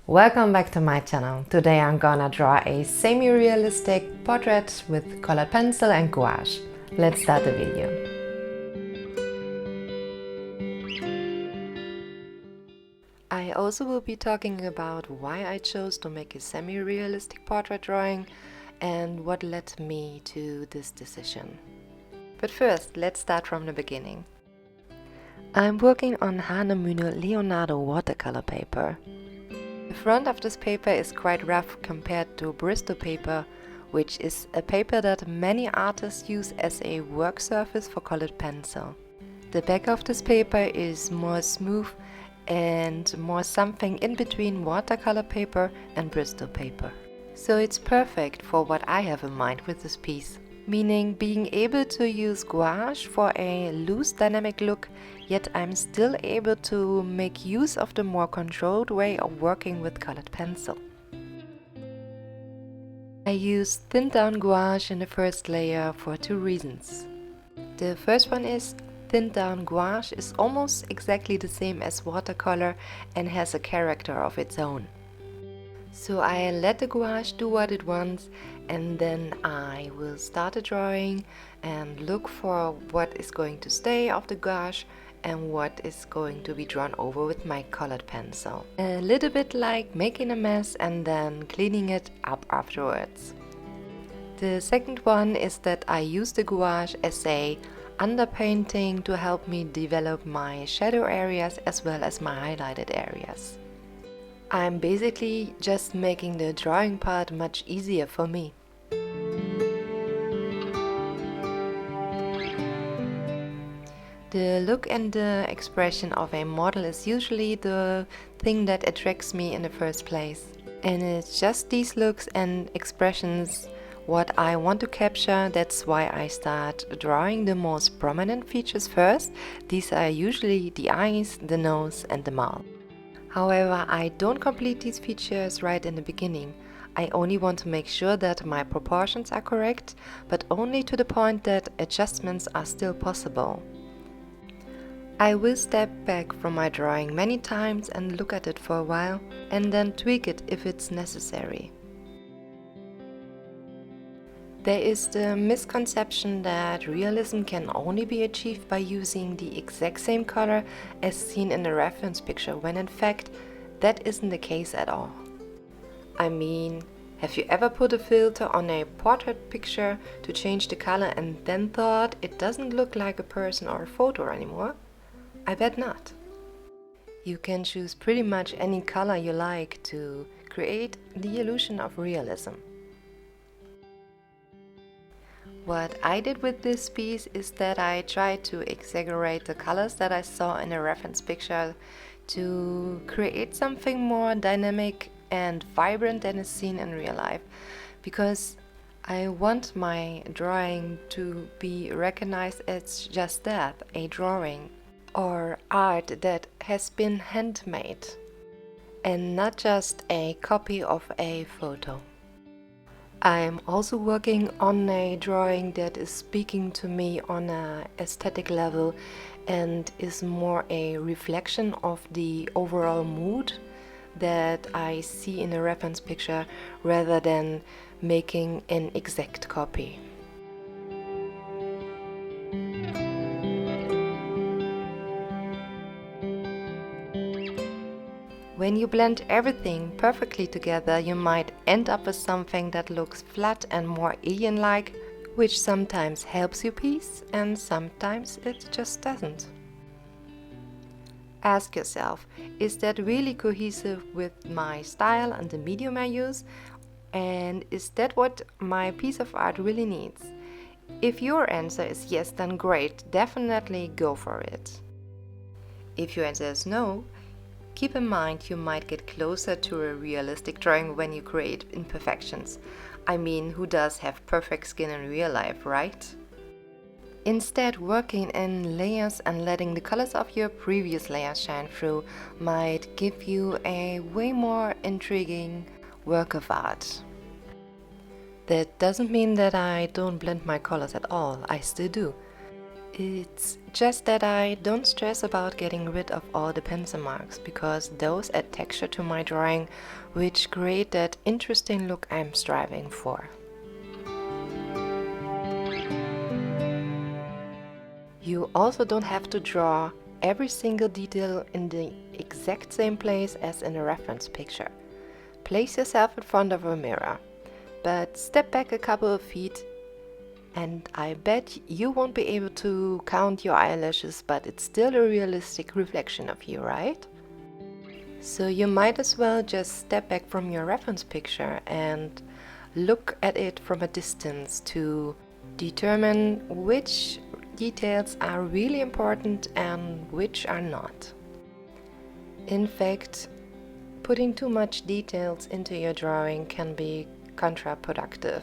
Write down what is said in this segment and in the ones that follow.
Welcome back to my channel. Today I'm gonna draw a semi-realistic portrait with colored pencil and gouache. Let's start the video. I also will be talking about why I chose to make a semi-realistic portrait drawing and what led me to this decision. But first, let's start from the beginning. I'm working on Hanemühle Leonardo watercolor paper. The front of this paper is quite rough compared to Bristol paper, which is a paper that many artists use as a work surface for colored pencil. The back of this paper is more smooth and more something in between watercolor paper and Bristol paper. So it's perfect for what I have in mind with this piece, meaning being able to use gouache for a loose dynamic look, yet I'm still able to make use of the more controlled way of working with colored pencil. I used thinned down gouache in the first layer for two reasons. The first one is thinned down gouache is almost exactly the same as watercolor and has a character of its own. So I let the gouache do what it wants, and then I will start the drawing and look for what is going to stay of the gouache and what is going to be drawn over with my colored pencil. A little bit like making a mess and then cleaning it up afterwards. The second one is that I use the gouache as a underpainting to help me develop my shadow areas as well as my highlighted areas. I'm basically just making the drawing part much easier for me. The look and the expression of a model is usually the thing that attracts me in the first place. And it's just these looks and expressions what I want to capture. That's why I start drawing the most prominent features first. These are usually the eyes, the nose and the mouth. However, I don't complete these features right in the beginning. I only want to make sure that my proportions are correct, but only to the point that adjustments are still possible. I will step back from my drawing many times and look at it for a while, and then tweak it if it's necessary. There is the misconception that realism can only be achieved by using the exact same color as seen in the reference picture, when in fact that isn't the case at all. I mean, have you ever put a filter on a portrait picture to change the color and then thought it doesn't look like a person or a photo anymore? I bet not. You can choose pretty much any color you like to create the illusion of realism. What I did with this piece is that I tried to exaggerate the colors that I saw in a reference picture to create something more dynamic and vibrant than is seen in real life, because I want my drawing to be recognized as just that, a drawing or art that has been handmade and not just a copy of a photo. I'm also working on a drawing that is speaking to me on an aesthetic level and is more a reflection of the overall mood that I see in a reference picture rather than making an exact copy. When you blend everything perfectly together, you might end up with something that looks flat and more alien-like, which sometimes helps your piece and sometimes it just doesn't. Ask yourself, is that really cohesive with my style and the medium I use? And is that what my piece of art really needs? If your answer is yes, then great, definitely go for it. If your answer is no, keep in mind you might get closer to a realistic drawing when you create imperfections. I mean, who does have perfect skin in real life, right? Instead, working in layers and letting the colors of your previous layers shine through might give you a way more intriguing work of art. That doesn't mean that I don't blend my colors at all, I still do. It's just that I don't stress about getting rid of all the pencil marks, because those add texture to my drawing, which create that interesting look I'm striving for. You also don't have to draw every single detail in the exact same place as in a reference picture. Place yourself in front of a mirror, but step back a couple of feet and I bet you won't be able to count your eyelashes, but it's still a realistic reflection of you, right? So you might as well just step back from your reference picture and look at it from a distance to determine which details are really important and which are not. In fact, putting too much details into your drawing can be counterproductive.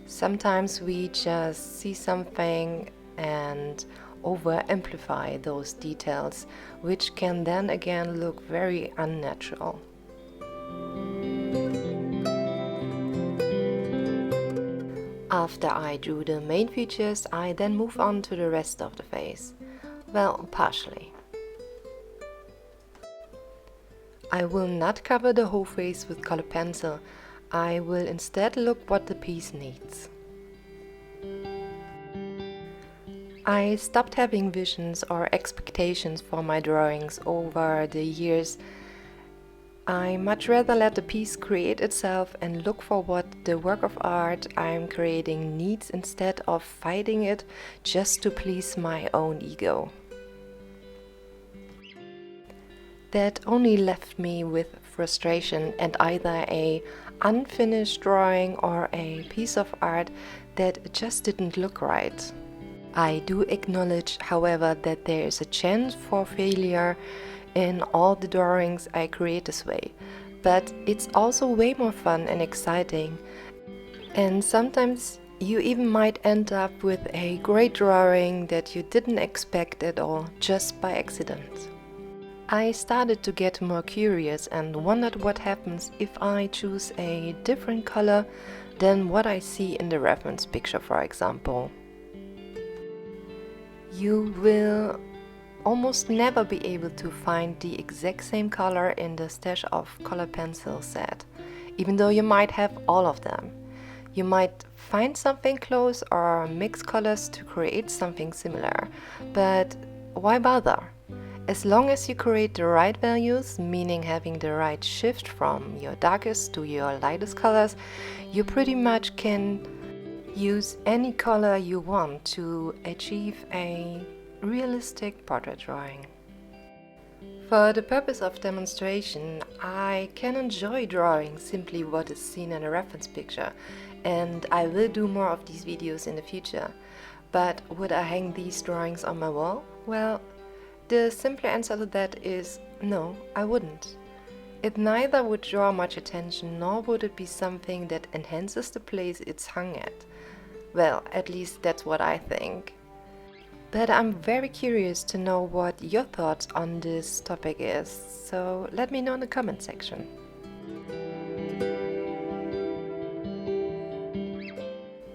Sometimes we just see something and over-amplify those details, which can then again look very unnatural. After I drew the main features, I then move on to the rest of the face. Well, partially. I will not cover the whole face with colored pencil. I will instead look what the piece needs. I stopped having visions or expectations for my drawings over the years. I much rather let the piece create itself and look for what the work of art I'm creating needs instead of fighting it just to please my own ego. That only left me with frustration and either a unfinished drawing or a piece of art that just didn't look right. I do acknowledge, however, that there is a chance for failure in all the drawings I create this way, but it's also way more fun and exciting, and sometimes you even might end up with a great drawing that you didn't expect at all just by accident. I started to get more curious and wondered what happens if I choose a different color than what I see in the reference picture, for example. You will almost never be able to find the exact same color in the stash of colored pencil set, even though you might have all of them. You might find something close or mix colors to create something similar, but why bother? As long as you create the right values, meaning having the right shift from your darkest to your lightest colors, you pretty much can use any color you want to achieve a realistic portrait drawing. For the purpose of demonstration, I can enjoy drawing simply what is seen in a reference picture, and I will do more of these videos in the future. But would I hang these drawings on my wall? Well, the simple answer to that is no, I wouldn't. It neither would draw much attention, nor would it be something that enhances the place it's hung at. Well, at least that's what I think. But I'm very curious to know what your thoughts on this topic is, so let me know in the comment section.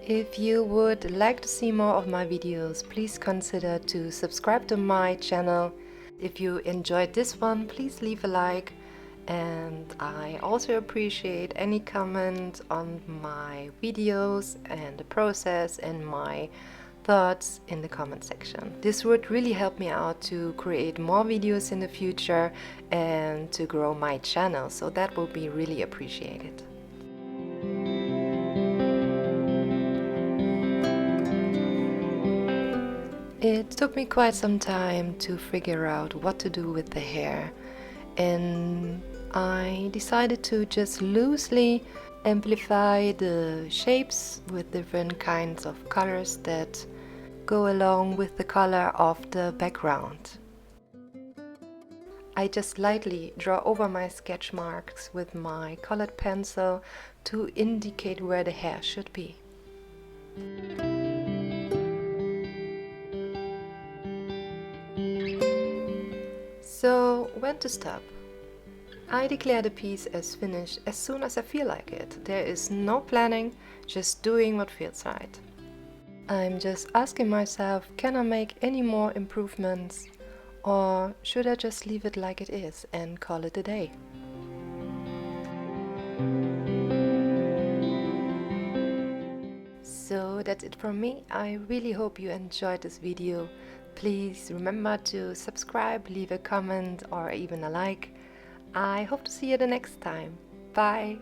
If you would like to see more of my videos, please consider to subscribe to my channel. If you enjoyed this one, please leave a like, and I also appreciate any comment on my videos and the process and my thoughts in the comment section. This would really help me out to create more videos in the future and to grow my channel, so that will be really appreciated. It took me quite some time to figure out what to do with the hair, and I decided to just loosely amplify the shapes with different kinds of colors that go along with the color of the background. I just lightly draw over my sketch marks with my colored pencil to indicate where the hair should be. So, when to stop? I declare the piece as finished as soon as I feel like it. There is no planning, just doing what feels right. I'm just asking myself, can I make any more improvements, or should I just leave it like it is and call it a day? So that's it from me. I really hope you enjoyed this video. Please remember to subscribe, leave a comment or even a like. I hope to see you the next time. Bye!